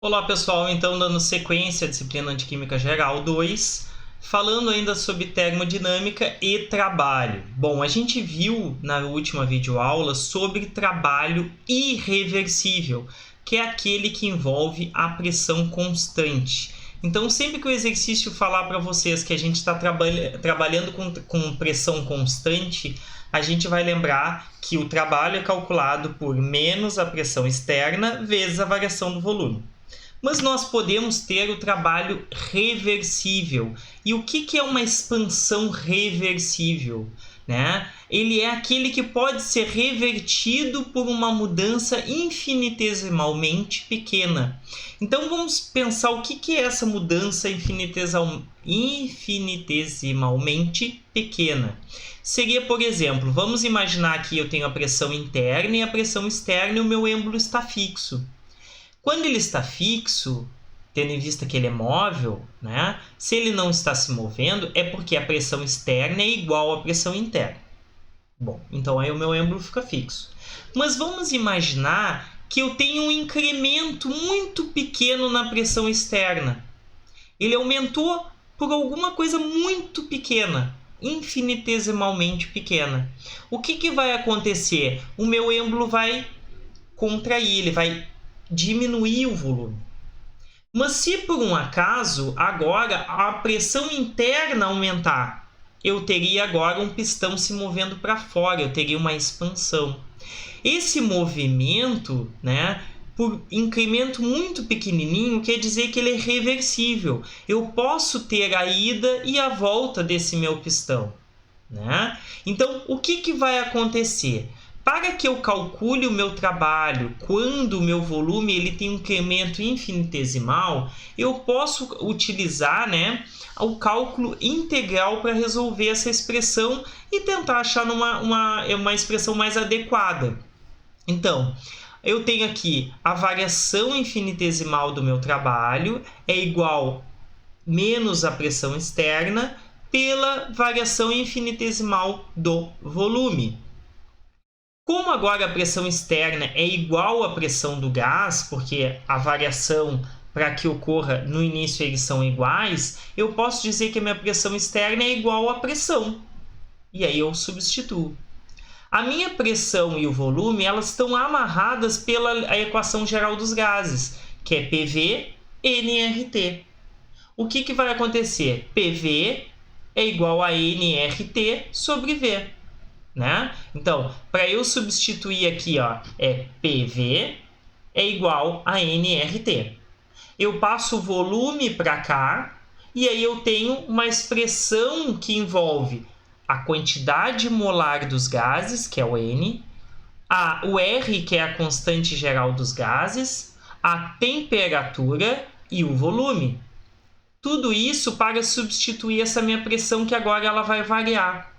Olá pessoal, então dando sequência à disciplina de Química Geral 2, falando ainda sobre termodinâmica e trabalho. Bom, a gente viu na última videoaula sobre trabalho irreversível, que é aquele que envolve a pressão constante. Então, sempre que o exercício falar para vocês que a gente está trabalhando com pressão constante, a gente vai lembrar que o trabalho é calculado por menos a pressão externa vezes a variação do volume. Mas nós podemos ter o trabalho reversível. E o que é uma expansão reversível? Ele é aquele que pode ser revertido por uma mudança infinitesimalmente pequena. Então vamos pensar o que é essa mudança infinitesimalmente pequena. Seria, por exemplo, vamos imaginar que eu tenho a pressão interna e a pressão externa e o meu êmbolo está fixo. Quando ele está fixo, tendo em vista que ele é móvel, se ele não está se movendo, é porque a pressão externa é igual à pressão interna. Bom, então aí o meu êmbolo fica fixo. Mas vamos imaginar que eu tenho um incremento muito pequeno na pressão externa. Ele aumentou por alguma coisa muito pequena, infinitesimalmente pequena. O que vai acontecer? O meu êmbolo vai contrair, ele vai diminuir o volume. Mas se por um acaso agora a pressão interna aumentar, eu teria agora um pistão se movendo para fora, eu teria uma expansão. Esse movimento, por incremento muito pequenininho, quer dizer que ele é reversível. Eu posso ter a ida e a volta desse meu pistão. Então, o que vai acontecer? Para que eu calcule o meu trabalho quando o meu volume ele tem um incremento infinitesimal, eu posso utilizar o cálculo integral para resolver essa expressão e tentar achar uma expressão mais adequada. Então, eu tenho aqui a variação infinitesimal do meu trabalho é igual menos a pressão externa pela variação infinitesimal do volume. Como agora a pressão externa é igual à pressão do gás, porque a variação para que ocorra no início eles são iguais, eu posso dizer que a minha pressão externa é igual à pressão. E aí eu substituo. A minha pressão e o volume elas estão amarradas pela equação geral dos gases, que é PV nRT. O que vai acontecer? PV é igual a nRT sobre V. Então, para eu substituir aqui, é PV é igual a nRT. Eu passo o volume para cá e aí eu tenho uma expressão que envolve a quantidade molar dos gases, que é o N, o R, que é a constante geral dos gases, a temperatura e o volume. Tudo isso para substituir essa minha pressão que agora ela vai variar.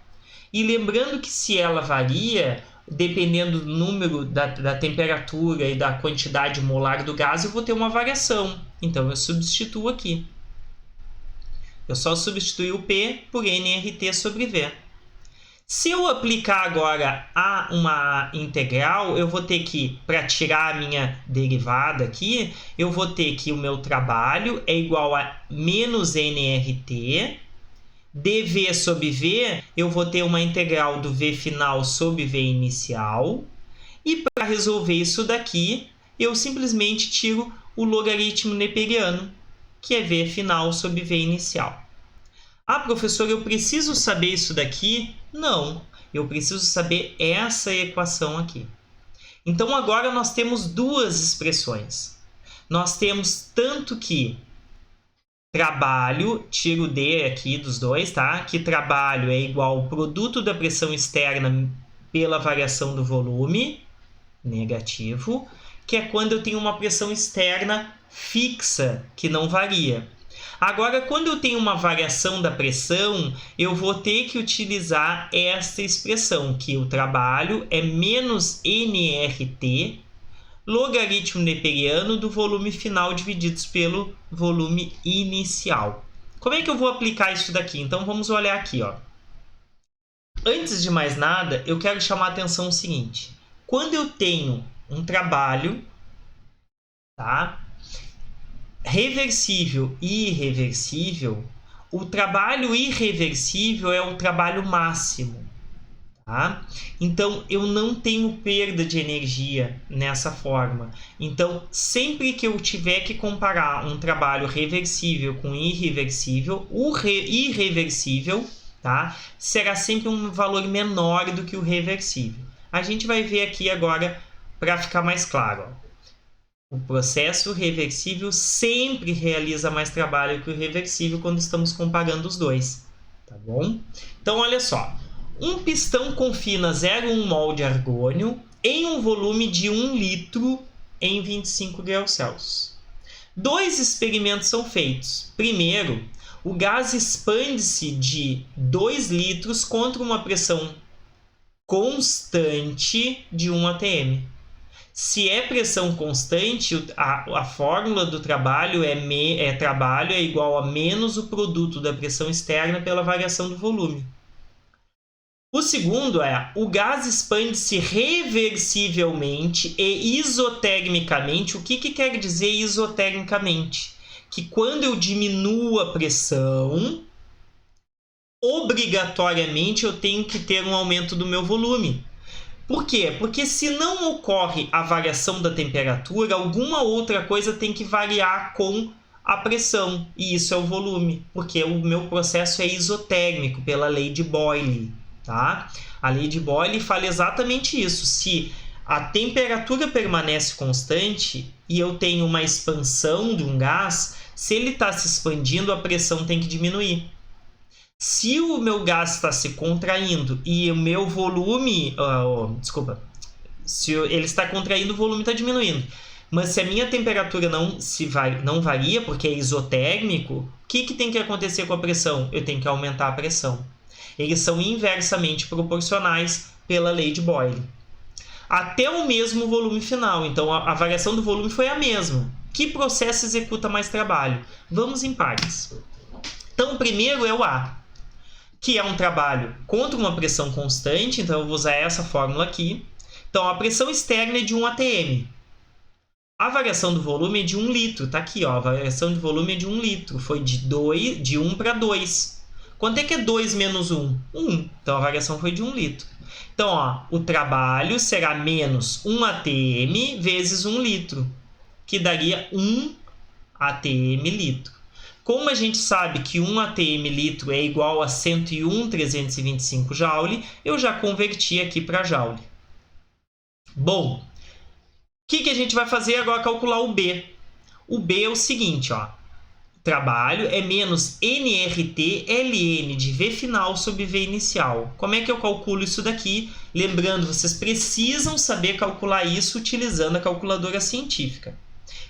E lembrando que se ela varia, dependendo do número da temperatura e da quantidade molar do gás, eu vou ter uma variação. Então, eu substituo aqui. Eu só substituo o P por nRT sobre V. Se eu aplicar agora a uma integral, eu vou ter que, para tirar a minha derivada aqui, eu vou ter que o meu trabalho é igual a menos nRT, dV sobre V, eu vou ter uma integral do V final sobre V inicial. E para resolver isso daqui, eu simplesmente tiro o logaritmo neperiano, que é V final sobre V inicial. Ah, professor, eu preciso saber isso daqui? Não, eu preciso saber essa equação aqui. Então, agora nós temos duas expressões. Nós temos tanto que trabalho, tiro o D aqui dos dois, tá? Que trabalho é igual ao produto da pressão externa pela variação do volume, negativo, que é quando eu tenho uma pressão externa fixa, que não varia. Agora, quando eu tenho uma variação da pressão, eu vou ter que utilizar esta expressão, que o trabalho é menos nRT, logaritmo neperiano do volume final divididos pelo volume inicial. Como é que eu vou aplicar isso daqui? Então, vamos olhar aqui. Antes de mais nada, eu quero chamar a atenção o seguinte. Quando eu tenho um trabalho, tá? reversível e irreversível, o trabalho irreversível é o trabalho máximo. Tá? Então, eu não tenho perda de energia nessa forma. Então, sempre que eu tiver que comparar um trabalho reversível com irreversível, o irreversível, tá, será sempre um valor menor do que o reversível. A gente vai ver aqui agora para ficar mais claro. Ó. O processo reversível sempre realiza mais trabalho que o reversível quando estamos comparando os dois. Tá bom? Então, olha só. Um pistão confina 0,1 mol de argônio em um volume de 1 litro em 25 graus Celsius. 2 experimentos são feitos. Primeiro, o gás expande-se de 2 litros contra uma pressão constante de 1 atm. Se é pressão constante, a fórmula do trabalho trabalho é igual a menos o produto da pressão externa pela variação do volume. O segundo é, o gás expande-se reversivelmente e isotermicamente. O que quer dizer isotermicamente? Que quando eu diminuo a pressão, obrigatoriamente eu tenho que ter um aumento do meu volume. Por quê? Porque se não ocorre a variação da temperatura, alguma outra coisa tem que variar com a pressão, e isso é o volume, porque o meu processo é isotérmico pela lei de Boyle. Tá? A lei de Boyle fala exatamente isso. Se a temperatura permanece constante e eu tenho uma expansão de um gás, se ele está se expandindo, a pressão tem que diminuir. Se o meu gás está se contraindo e o meu volume... se ele está contraindo, o volume está diminuindo. Mas se a minha temperatura não varia, porque é isotérmico, o que tem que acontecer com a pressão? Eu tenho que aumentar a pressão. Eles são inversamente proporcionais pela lei de Boyle. Até o mesmo volume final. Então, a variação do volume foi a mesma. Que processo executa mais trabalho? Vamos em partes. Então, o primeiro é o A, que é um trabalho contra uma pressão constante. Então, eu vou usar essa fórmula aqui. Então, a pressão externa é de 1 atm. A variação do volume é de 1 litro. Está aqui, ó, a variação de volume é de 1 litro. Foi de 1 para 2. Quanto é que é 2 menos 1? 1. Então, a variação foi de 1 litro. Então, ó, o trabalho será menos 1 atm vezes 1 litro, que daria 1 atm litro. Como a gente sabe que 1 atm litro é igual a 101.325 joule, eu já converti aqui para joule. Bom, o que a gente vai fazer agora? Calcular o B. O B é o seguinte, ó. Trabalho é menos nRT ln de V final sobre V inicial. Como é que eu calculo isso daqui? Lembrando, vocês precisam saber calcular isso utilizando a calculadora científica.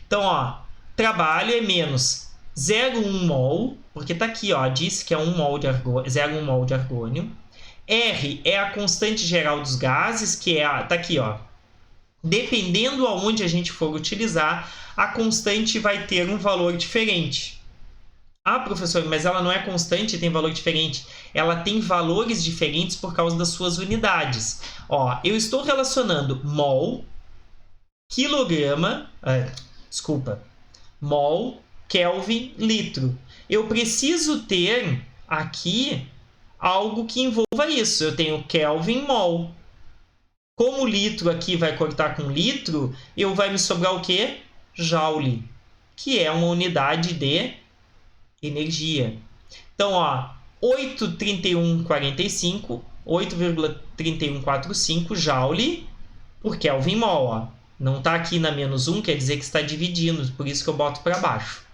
Então, ó, trabalho é menos 0,1 mol, porque está aqui, ó, diz que é 1 mol de 0,1 mol de argônio. R é a constante geral dos gases, que é tá aqui, ó. Dependendo aonde a gente for utilizar, a constante vai ter um valor diferente. Ah, professor, mas ela não é constante e tem valor diferente. Ela tem valores diferentes por causa das suas unidades. Ó, eu estou relacionando mol, mol, Kelvin, litro. Eu preciso ter aqui algo que envolva isso. Eu tenho Kelvin, mol. Como litro aqui vai cortar com litro, vai me sobrar o quê? Joule, que é uma unidade de energia. Então, ó, 8,3145 joule por Kelvin mol. Ó. Não está aqui na menos 1, quer dizer que está dividindo, por isso que eu boto para baixo.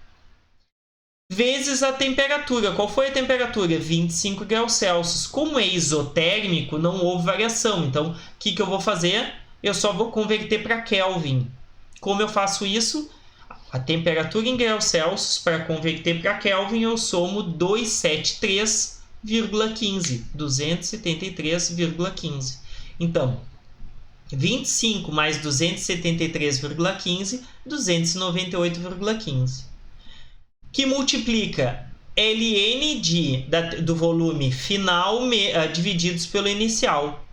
Vezes a temperatura. Qual foi a temperatura? 25 graus Celsius. Como é isotérmico, não houve variação. Então, o que eu vou fazer? Eu só vou converter para Kelvin. Como eu faço isso? A temperatura em graus Celsius, para converter para Kelvin, eu somo 273,15. Então, 25 mais 273,15, 298,15. Que multiplica ln do volume final divididos pelo inicial.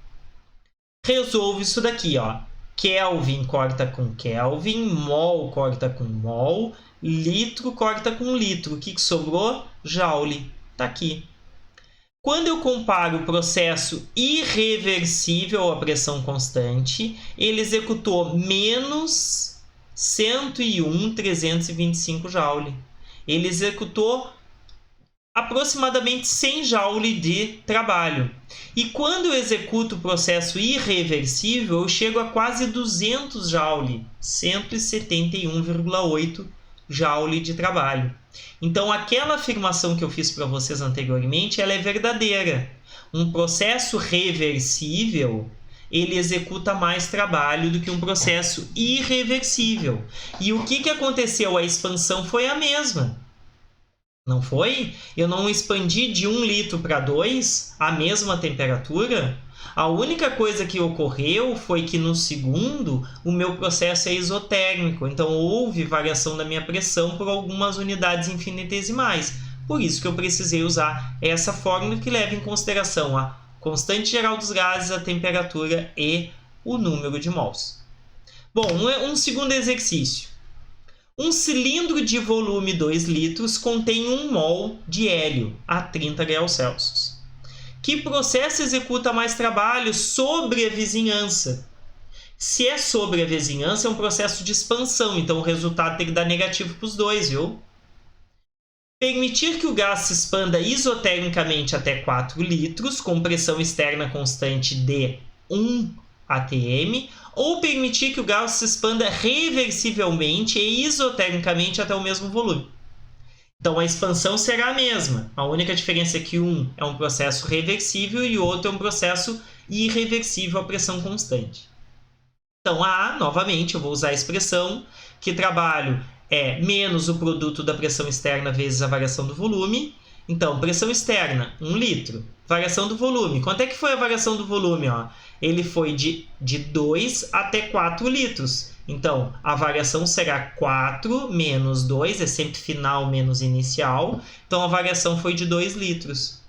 Resolvo isso daqui, ó. Kelvin corta com Kelvin, mol corta com mol, litro corta com litro. O que sobrou? Joule. Está aqui. Quando eu comparo o processo irreversível à pressão constante, ele executou menos 101.325 joule. Ele executou aproximadamente 100 joule de trabalho. E quando eu executo o processo irreversível, eu chego a quase 200 joule, 171,8 joule de trabalho. Então, aquela afirmação que eu fiz para vocês anteriormente, ela é verdadeira. Um processo reversível, ele executa mais trabalho do que um processo irreversível. E o que aconteceu? A expansão foi a mesma. Não foi? Eu não expandi de 1 litro para 2 a mesma temperatura. A única coisa que ocorreu foi que no segundo o meu processo é isotérmico, então houve variação da minha pressão por algumas unidades infinitesimais. Por isso que eu precisei usar essa fórmula que leva em consideração a constante geral dos gases, a temperatura e o número de mols. Bom, um segundo exercício. Um cilindro de volume 2 litros contém 1 mol de hélio a 30 graus Celsius. Que processo executa mais trabalho sobre a vizinhança? Se é sobre a vizinhança, é um processo de expansão, então o resultado tem que dar negativo para os dois, viu? Permitir que o gás se expanda isotermicamente até 4 litros, com pressão externa constante de 1 atm, ou permitir que o gás se expanda reversivelmente e isotermicamente até o mesmo volume. Então, a expansão será a mesma. A única diferença é que um é um processo reversível e o outro é um processo irreversível a pressão constante. Então, novamente, eu vou usar a expressão que trabalho é menos o produto da pressão externa vezes a variação do volume. Então, pressão externa, 1 litro. Variação do volume. Quanto é que foi a variação do volume? Ele foi de 2 até 4 litros. Então, a variação será 4 menos 2, é sempre final menos inicial. Então, a variação foi de 2 litros.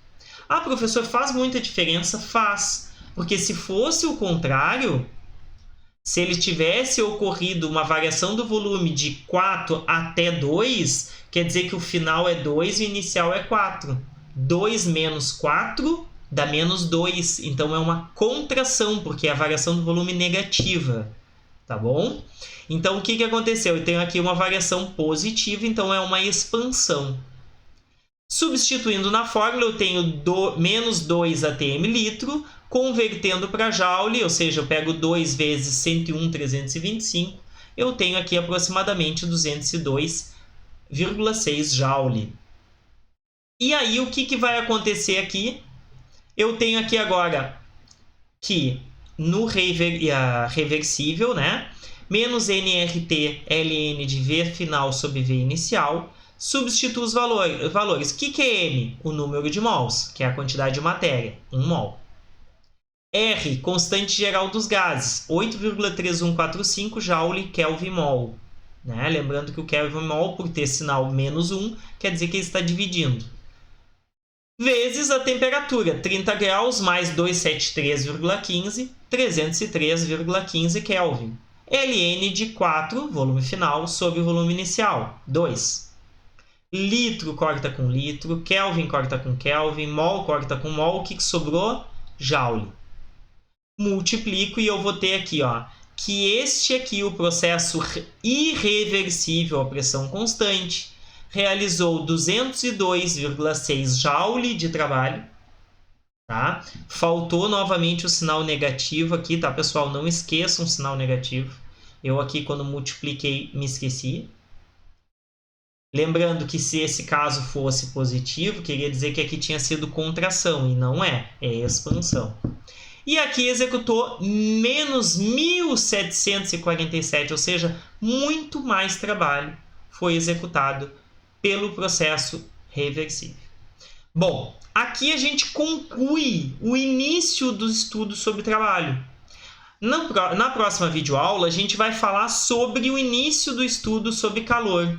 Professor, faz muita diferença? Faz. Porque se fosse o contrário, se ele tivesse ocorrido uma variação do volume de 4 até 2, quer dizer que o final é 2 e o inicial é 4. 2 menos 4 dá menos 2. Então, é uma contração, porque é a variação do volume negativa. Tá bom? Então, o que aconteceu? Eu tenho aqui uma variação positiva, então é uma expansão. Substituindo na fórmula, eu tenho menos 2 atm litro, convertendo para joule, ou seja, eu pego 2 vezes 101.325, eu tenho aqui aproximadamente 202,6 joule. E aí, o que vai acontecer aqui? Eu tenho aqui agora que no reversível, né? Menos nRT ln de V final sobre V inicial, substituo os valores. O que é N? O número de mols, que é a quantidade de matéria, 1 mol. R, constante geral dos gases, 8,3145 joule Kelvin mol. Né? Lembrando que o Kelvin mol, por ter sinal menos 1, quer dizer que ele está dividindo. Vezes a temperatura, 30 graus mais 273,15, 303,15 Kelvin. Ln de 4, volume final, sobre o volume inicial, 2. Litro corta com litro, Kelvin corta com Kelvin, mol corta com mol, o que sobrou? Joule. Multiplico e eu vou ter aqui, que este aqui, o processo irreversível à pressão constante, realizou 202,6 joule de trabalho. Tá? Faltou novamente o sinal negativo aqui, tá, pessoal? Não esqueçam o sinal negativo. Eu aqui, quando multipliquei, me esqueci. Lembrando que se esse caso fosse positivo, queria dizer que aqui tinha sido contração, e não é expansão. E aqui executou menos 1.747, ou seja, muito mais trabalho foi executado pelo processo reversível. Bom, aqui a gente conclui o início do estudo sobre trabalho. Na próxima videoaula, a gente vai falar sobre o início do estudo sobre calor.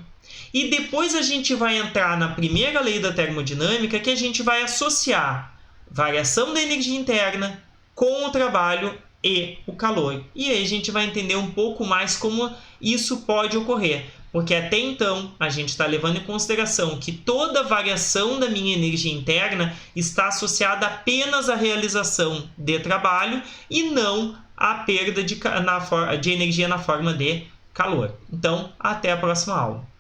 E depois a gente vai entrar na primeira lei da termodinâmica, que a gente vai associar variação da energia interna com o trabalho e o calor. E aí a gente vai entender um pouco mais como isso pode ocorrer. Porque até então a gente está levando em consideração que toda variação da minha energia interna está associada apenas à realização de trabalho e não à perda de energia na forma de calor. Então, até a próxima aula.